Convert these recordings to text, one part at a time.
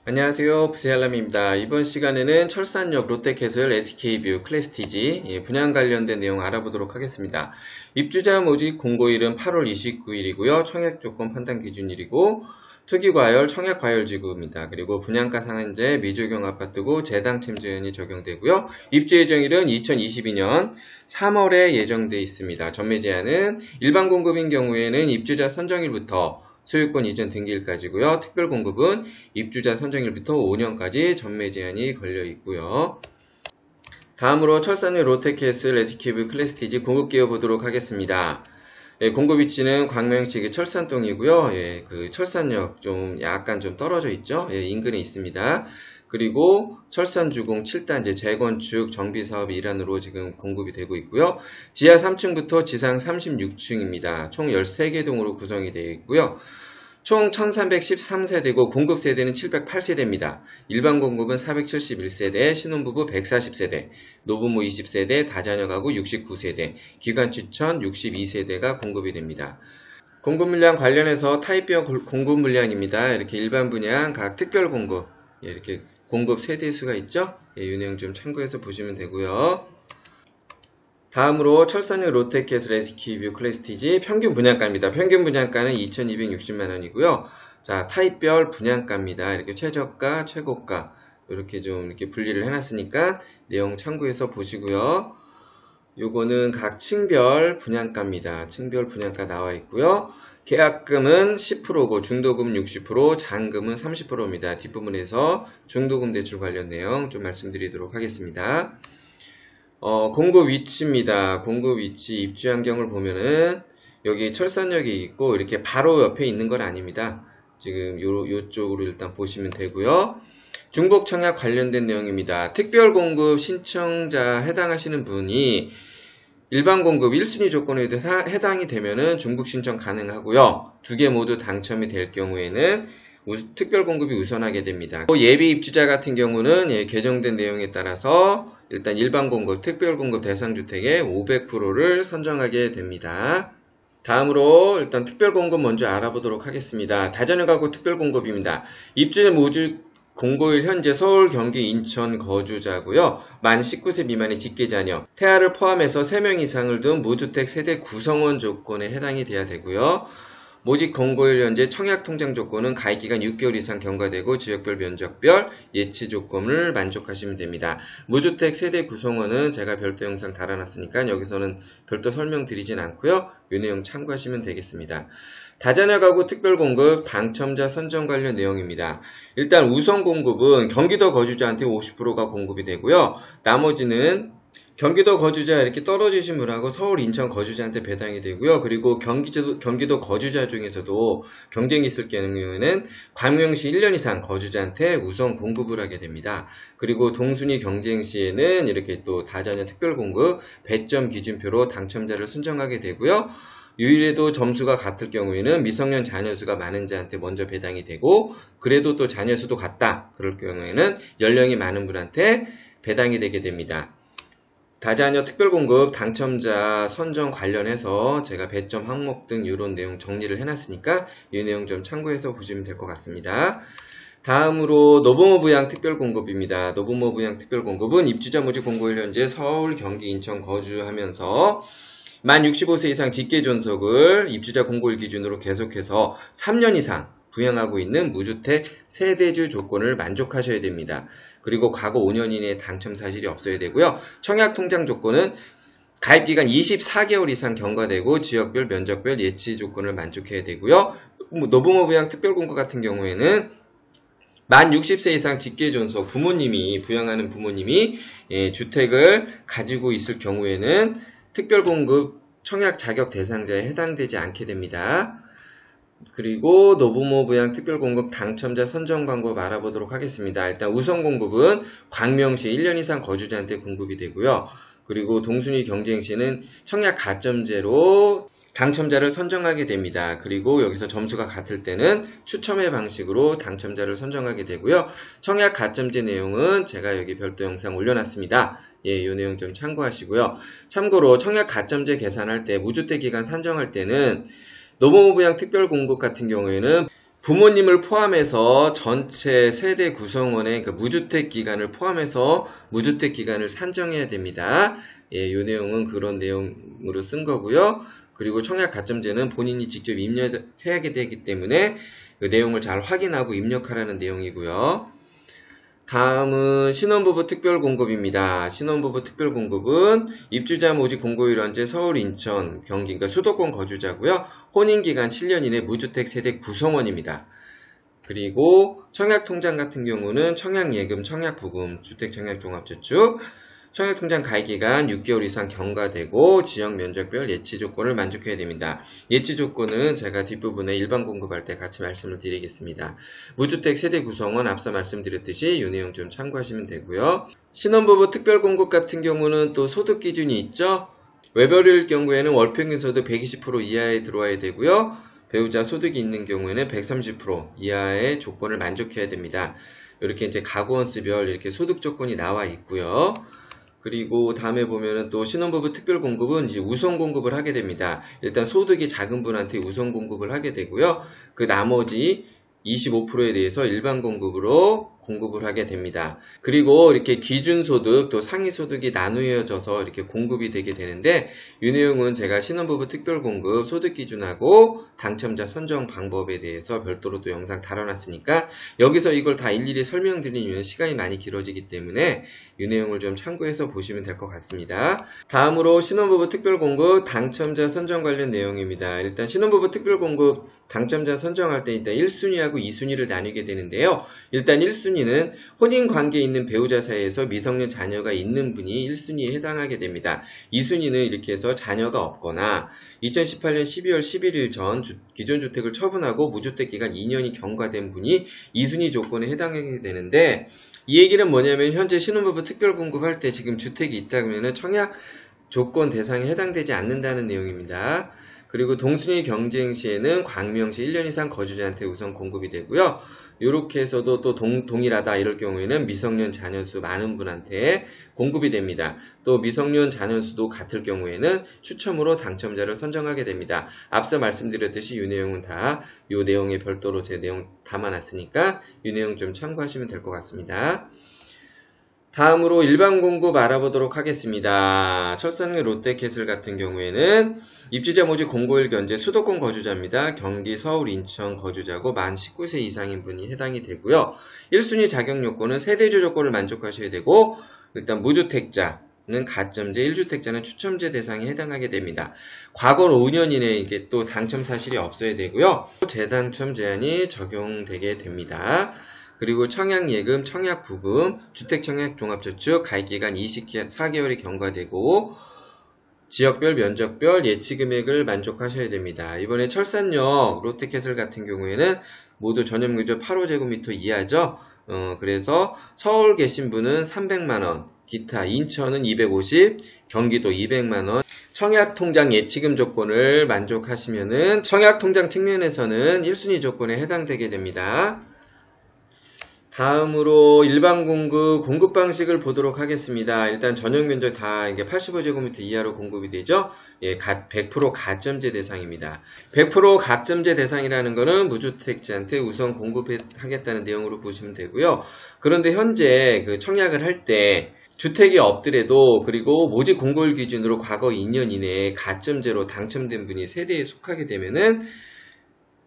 안녕하세요. 부세알람입니다. 이번 시간에는 철산역 롯데캐슬 SK뷰 클래스티지 분양 관련된 내용 알아보도록 하겠습니다. 입주자 모집 공고일은 8월 29일이고요. 청약 조건 판단 기준일이고 투기과열, 청약과열지구입니다. 그리고 분양가 상한제, 미적용 아파트고 재당첨 제한이 적용되고요. 입주 예정일은 2022년 3월에 예정돼 있습니다. 전매 제한은 일반 공급인 경우에는 입주자 선정일부터 소유권 이전 등기일까지고요. 특별 공급은 입주자 선정일부터 5년까지 전매 제한이 걸려 있고요. 다음으로 철산역 롯데캐슬 SK뷰 클래스티지 공급 기여 보도록 하겠습니다. 공급 위치는 광명시 철산동이고요. 그 철산역 약간 좀 떨어져 있죠. 인근에 있습니다. 그리고 철산주공 7단지 재건축 정비사업 일환으로 지금 공급이 되고 있고요. 지하 3층부터 지상 36층입니다. 총 13개 동으로 구성이 되어 있고요. 총 1313세대고 공급 세대는 708세대입니다. 일반 공급은 471세대, 신혼부부 140세대, 노부모 20세대, 다자녀 가구 69세대, 기관 추천 62세대가 공급이 됩니다. 공급 물량 관련해서 타입별 공급 물량입니다. 이렇게 일반 분양, 각 특별 공급, 이렇게 공급 세대수가 있죠? 이 내용 좀 참고해서 보시면 되고요. 다음으로 철산역 롯데캐슬 SK뷰 클래스티지 평균 분양가입니다. 평균 분양가는 2,260만원이고요. 자, 타입별 분양가입니다. 이렇게 최저가, 최고가 이렇게 좀 이렇게 분리를 해놨으니까 내용 참고해서 보시고요. 요거는 각 층별 분양가입니다. 층별 분양가 나와 있고요. 계약금은 10%고 중도금 60%, 잔금은 30%입니다. 뒷부분에서 중도금 대출 관련 내용 좀 말씀드리도록 하겠습니다. 공급 위치입니다. 공급 위치 입주 환경을 보면은 여기 철산역이 있고 이렇게 바로 옆에 있는 건 아닙니다. 지금 요쪽으로 일단 보시면 되고요. 중복 청약 관련된 내용입니다. 특별 공급 신청자 해당하시는 분이 일반 공급 1순위 조건에 대해서 해당이 되면은 중복 신청 가능하고요. 두 개 모두 당첨이 될 경우에는 특별 공급이 우선하게 됩니다. 예비 입주자 같은 경우는 개정된 내용에 따라서 일단 일반 공급, 특별 공급 대상 주택의 500%를 선정하게 됩니다. 다음으로 일단 특별 공급 먼저 알아보도록 하겠습니다. 다자녀 가구 특별 공급입니다. 입주자 모집 공고일 현재 서울, 경기, 인천 거주자고요. 만 19세 미만의 직계자녀, 태아를 포함해서 3명 이상을 둔 무주택 세대 구성원 조건에 해당이 돼야 되고요. 모집 공고일 현재 청약 통장 조건은 가입기간 6개월 이상 경과되고 지역별 면적별 예치 조건을 만족하시면 됩니다. 무주택 세대 구성원은 제가 별도 영상 달아놨으니까 여기서는 별도 설명드리진 않고요. 이 내용 참고하시면 되겠습니다. 다자녀 가구 특별 공급 당첨자 선정 관련 내용입니다. 일단 우선 공급은 경기도 거주자한테 50%가 공급이 되고요. 나머지는 경기도 거주자 이렇게 떨어지신 분하고 서울, 인천 거주자한테 배당이 되고요. 그리고 경기도 거주자 중에서도 경쟁이 있을 경우에는 광명시 1년 이상 거주자한테 우선 공급을 하게 됩니다. 그리고 동순위 경쟁 시에는 이렇게 또 다자녀 특별 공급 배점 기준표로 당첨자를 선정하게 되고요. 유일해도 점수가 같을 경우에는 미성년 자녀 수가 많은 자한테 먼저 배당이 되고, 그래도 또 자녀 수도 같다 그럴 경우에는 연령이 많은 분한테 배당이 되게 됩니다. 다자녀 특별공급 당첨자 선정 관련해서 제가 배점 항목 등 이런 내용 정리를 해놨으니까 이 내용 좀 참고해서 보시면 될 것 같습니다. 다음으로 노부모 부양 특별공급입니다. 노부모 부양 특별공급은 입주자 모집 공고일 현재 서울, 경기, 인천 거주하면서 만 65세 이상 직계존속을 입주자 공고일 기준으로 계속해서 3년 이상 부양하고 있는 무주택 세대주 조건을 만족하셔야 됩니다. 그리고 과거 5년 이내에 당첨 사실이 없어야 되고요. 청약 통장 조건은 가입기간 24개월 이상 경과되고 지역별 면적별 예치 조건을 만족해야 되고요. 노부모 부양 특별공급 같은 경우에는 만 60세 이상 직계존속 부모님이 부양하는 부모님이 주택을 가지고 있을 경우에는 특별공급 청약 자격 대상자에 해당되지 않게 됩니다. 그리고 노부모 부양 특별공급 당첨자 선정 방법 알아보도록 하겠습니다. 일단 우선 공급은 광명시 1년 이상 거주자한테 공급이 되고요. 그리고 동순위 경쟁시는 청약 가점제로 당첨자를 선정하게 됩니다. 그리고 여기서 점수가 같을 때는 추첨의 방식으로 당첨자를 선정하게 되고요. 청약 가점제 내용은 제가 여기 별도 영상 올려놨습니다. 이 내용 좀 참고하시고요. 참고로 청약 가점제 계산할 때 무주택 기간 산정할 때는 노부모 부양 특별 공급 같은 경우에는 부모님을 포함해서 전체 세대 구성원의 그 무주택 기간을 포함해서 무주택 기간을 산정해야 됩니다. 예, 이 내용은 그런 내용으로 쓴 거고요. 그리고 청약 가점제는 본인이 직접 입력해야 되기 때문에 그 내용을 잘 확인하고 입력하라는 내용이고요. 다음은 신혼부부 특별공급입니다. 신혼부부 특별공급은 입주자 모집 공고일 현재 서울, 인천, 경기, 그러니까 수도권 거주자고요. 혼인기간 7년 이내 무주택 세대 구성원입니다. 그리고 청약통장 같은 경우는 청약예금, 청약부금, 주택청약종합저축, 청약통장 가입기간 6개월 이상 경과되고 지역 면적별 예치 조건을 만족해야 됩니다. 예치 조건은 제가 뒷부분에 일반 공급할 때 같이 말씀을 드리겠습니다. 무주택 세대 구성원 앞서 말씀드렸듯이 이 내용 좀 참고하시면 되고요. 신혼부부 특별공급 같은 경우는 또 소득 기준이 있죠. 외벌이일 경우에는 월평균 소득 120% 이하에 들어와야 되고요. 배우자 소득이 있는 경우에는 130% 이하의 조건을 만족해야 됩니다. 이렇게 이제 가구원수별 이렇게 소득 조건이 나와 있고요. 그리고 다음에 보면은 또 신혼부부 특별공급은 이제 우선 공급을 하게 됩니다. 일단 소득이 작은 분한테 우선 공급을 하게 되고요. 그 나머지 25%에 대해서 일반 공급으로 공급을 하게 됩니다. 그리고 이렇게 기준소득 또 상위소득이 나누어져서 이렇게 공급이 되게 되는데 이 내용은 제가 신혼부부 특별공급 소득기준하고 당첨자 선정 방법에 대해서 별도로 또 영상 다뤄놨으니까 여기서 이걸 다 일일이 설명드리면 시간이 많이 길어지기 때문에 이 내용을 좀 참고해서 보시면 될 것 같습니다. 다음으로 신혼부부 특별공급 당첨자 선정 관련 내용입니다. 일단 신혼부부 특별공급 당첨자 선정할 때 일단 1순위하고 2순위를 나뉘게 되는데요. 일단 1순위는 혼인관계에 있는 배우자 사이에서 미성년 자녀가 있는 분이 1순위에 해당하게 됩니다. 2순위는 이렇게 해서 자녀가 없거나 2018년 12월 11일 전 기존 주택을 처분하고 무주택 기간 2년이 경과된 분이 2순위 조건에 해당하게 되는데 이 얘기는 뭐냐면 현재 신혼부부 특별공급할 때 지금 주택이 있다면 청약 조건 대상에 해당되지 않는다는 내용입니다. 그리고 동순위 경쟁 시에는 광명시 1년 이상 거주자한테 우선 공급이 되고요. 이렇게 해서도 또 동일하다 이럴 경우에는 미성년 자녀수 많은 분한테 공급이 됩니다. 또 미성년 자녀수도 같을 경우에는 추첨으로 당첨자를 선정하게 됩니다. 앞서 말씀드렸듯이 이 내용은 다 이 내용에 별도로 제 내용 담아놨으니까 이 내용 좀 참고하시면 될 것 같습니다. 다음으로 일반 공급 알아보도록 하겠습니다. 철산읍 롯데캐슬 같은 경우에는 입주자 모집 공고일 현재 수도권 거주자입니다. 경기, 서울, 인천 거주자고 만 19세 이상인 분이 해당이 되고요. 1순위 자격 요건은 세대주 조건을 만족하셔야 되고 일단 무주택자는 가점제, 1주택자는 추첨제 대상에 해당하게 됩니다. 과거 5년 이내에 이게 또 당첨 사실이 없어야 되고요. 재당첨 제한이 적용되게 됩니다. 그리고 청약예금, 청약부금, 주택청약종합저축 가입기간 24개월이 경과되고 지역별, 면적별 예치금액을 만족하셔야 됩니다. 이번에 철산역 롯데캐슬 같은 경우에는 모두 전용면적 8호제곱미터 이하죠. 그래서 서울 계신 분은 300만원, 기타 인천은 250, 경기도 200만원, 청약통장 예치금 조건을 만족하시면은 청약통장 측면에서는 1순위 조건에 해당되게 됩니다. 다음으로 일반 공급 방식을 보도록 하겠습니다. 일단 전용 면적 다 이게 85제곱미터 이하로 공급이 되죠. 예, 100% 가점제 대상입니다. 100% 가점제 대상이라는 것은 무주택자한테 우선 공급하겠다는 내용으로 보시면 되고요. 그런데 현재 그 청약을 할 때 주택이 없더라도 그리고 모집 공고일 기준으로 과거 2년 이내에 가점제로 당첨된 분이 세대에 속하게 되면은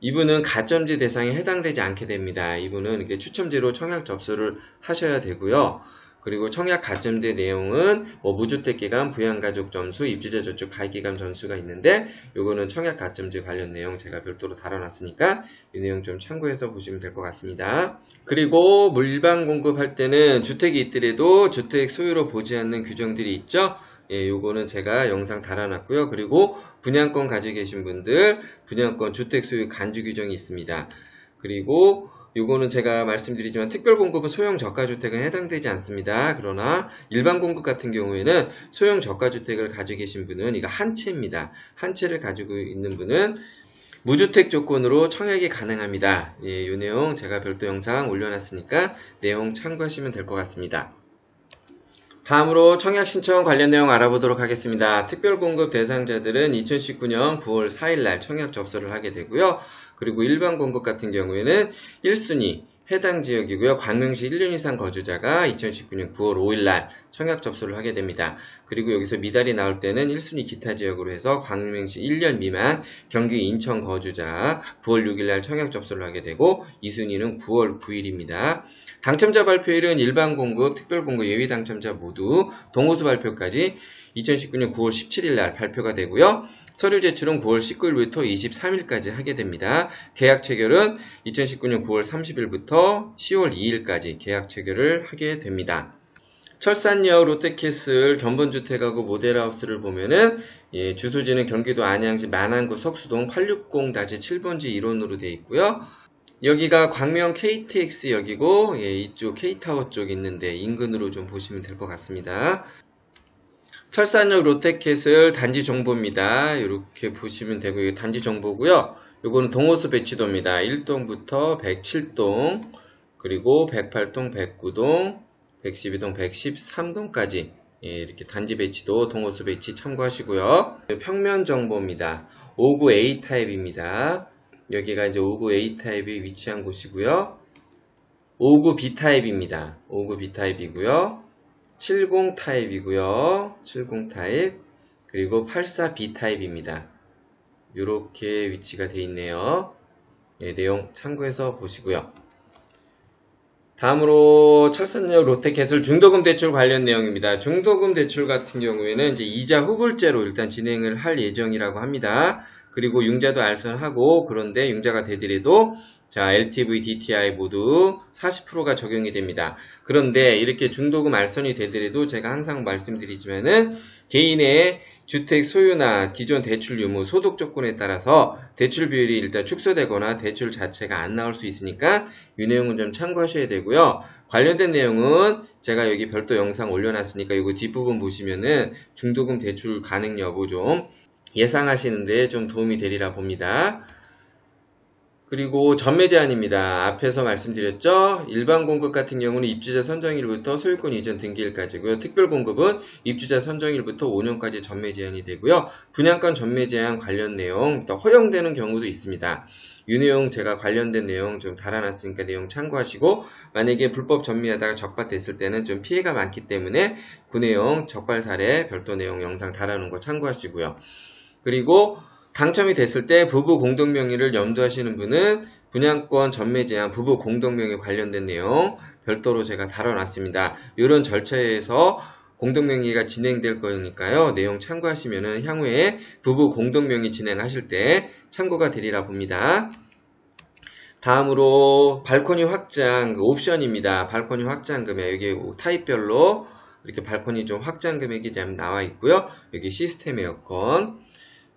이분은 가점제 대상에 해당되지 않게 됩니다. 이분은 이렇게 추첨제로 청약 접수를 하셔야 되고요. 그리고 청약 가점제 내용은 무주택 기간, 부양가족 점수, 입주자 저축 가입기간 점수가 있는데 요거는 청약 가점제 관련 내용 제가 별도로 다뤄놨으니까 이 내용 좀 참고해서 보시면 될 것 같습니다. 그리고 물방 공급할 때는 주택이 있더라도 주택 소유로 보지 않는 규정들이 있죠. 예, 요거는 제가 영상 달아놨고요. 그리고 분양권 가지고 계신 분들 분양권 주택 소유 간주 규정이 있습니다. 그리고 요거는 제가 말씀드리지만 특별공급은 소형 저가주택은 해당되지 않습니다. 그러나 일반 공급 같은 경우에는 소형 저가주택을 가지고 계신 분은 이거 한 채입니다. 한 채를 가지고 있는 분은 무주택 조건으로 청약이 가능합니다. 예, 요 내용 제가 별도 영상 올려놨으니까 내용 참고하시면 될 것 같습니다. 다음으로 청약 신청 관련 내용 알아보도록 하겠습니다. 특별공급 대상자들은 2019년 9월 4일날 청약 접수를 하게 되고요. 그리고 일반 공급 같은 경우에는 1순위 해당 지역이고요. 광명시 1년 이상 거주자가 2019년 9월 5일날 청약 접수를 하게 됩니다. 그리고 여기서 미달이 나올 때는 1순위 기타 지역으로 해서 광명시 1년 미만 경기 인천 거주자 9월 6일날 청약 접수를 하게 되고 2순위는 9월 9일입니다. 당첨자 발표일은 일반 공급, 특별 공급 예외 당첨자 모두 동호수 발표까지 2019년 9월 17일날 발표가 되고요. 서류 제출은 9월 19일부터 23일까지 하게 됩니다. 계약 체결은 2019년 9월 30일부터 10월 2일까지 계약 체결을 하게 됩니다. 철산역 롯데캐슬 견본주택하고 모델하우스를 보면은 주소지는 경기도 안양시 만안구 석수동 860-7번지 1호로 되어 있고요. 여기가 광명 KTX역이고 이쪽 K타워 쪽 있는데 인근으로 좀 보시면 될 것 같습니다. 철산역 롯데캐슬 단지 정보입니다. 이렇게 보시면 되고 이거 단지 정보고요. 요거는 동호수 배치도입니다. 1동부터 107동 그리고 108동, 109동, 112동, 113동까지 이렇게 단지 배치도 동호수 배치 참고하시고요. 평면 정보입니다. 59 A타입입니다. 여기가 이제 59 A타입이 위치한 곳이고요. 59 B타입입니다. 59 B타입이고요. 70 타입이고요. 70 타입 그리고 84 B타입입니다. 이렇게 위치가 되어 있네요. 내용 참고해서 보시고요. 다음으로 철산역 롯데캐슬 중도금 대출 관련 내용입니다. 중도금 대출 같은 경우에는 이제 이자 후불제로 일단 진행을 할 예정이라고 합니다. 그리고 융자도 알선하고 그런데 융자가 되더라도 자, LTV, DTI 모두 40%가 적용이 됩니다. 그런데 이렇게 중도금 알선이 되더라도 제가 항상 말씀드리지만은 개인의 주택 소유나 기존 대출 유무, 소득 조건에 따라서 대출 비율이 일단 축소되거나 대출 자체가 안 나올 수 있으니까 이 내용은 좀 참고하셔야 되고요. 관련된 내용은 제가 여기 별도 영상 올려놨으니까 이거 뒷부분 보시면은 중도금 대출 가능 여부 좀 예상하시는데 좀 도움이 되리라 봅니다. 그리고 전매 제한입니다. 앞에서 말씀드렸죠. 일반 공급 같은 경우는 입주자 선정일부터 소유권 이전 등기일까지고요. 특별 공급은 입주자 선정일부터 5년까지 전매 제한이 되고요. 분양권 전매 제한 관련 내용 또 허용되는 경우도 있습니다. 이 내용 제가 관련된 내용 좀 달아놨으니까 내용 참고하시고 만약에 불법 전매하다가 적발됐을 때는 좀 피해가 많기 때문에 그 내용 적발 사례 별도 내용 영상 달아놓은 거 참고하시고요. 그리고 당첨이 됐을 때 부부 공동명의를 염두하시는 분은 분양권 전매 제한 부부 공동명의 관련된 내용 별도로 제가 다뤄놨습니다. 이런 절차에서 공동명의가 진행될 거니까요. 내용 참고하시면은 향후에 부부 공동명의 진행하실 때 참고가 되리라 봅니다. 다음으로 발코니 확장 옵션입니다. 발코니 확장 금액 여기 타입별로 이렇게 발코니 좀 확장 금액이 나와 있고요. 여기 시스템 에어컨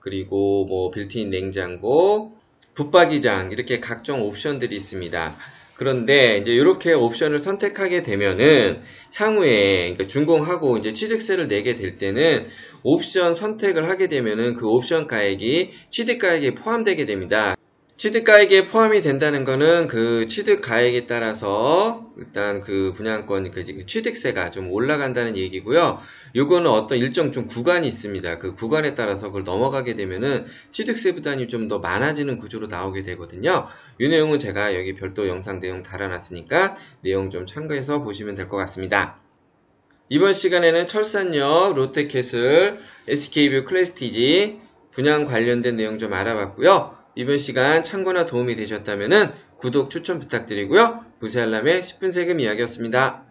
그리고 뭐 빌트인 냉장고, 붙박이장 이렇게 각종 옵션들이 있습니다. 그런데 이제 이렇게 옵션을 선택하게 되면은 향후에 그러니까 준공하고 이제 취득세를 내게 될 때는 옵션 선택을 하게 되면은 그 옵션 가액이 취득가액에 포함되게 됩니다. 취득가액에 포함이 된다는 거는 그 취득가액에 따라서 일단 그 분양권 그 취득세가 좀 올라간다는 얘기고요. 요거는 어떤 일정 좀 구간이 있습니다. 그 구간에 따라서 그걸 넘어가게 되면은 취득세 부담이 좀 더 많아지는 구조로 나오게 되거든요. 이 내용은 제가 여기 별도 영상 내용 달아놨으니까 내용 좀 참고해서 보시면 될 것 같습니다. 이번 시간에는 철산역 롯데캐슬 SK뷰 클래스티지 분양 관련된 내용 좀 알아봤고요. 이번 시간 참고나 도움이 되셨다면 구독 추천 부탁드리고요. 부세 알람의 10분 세금 이야기였습니다.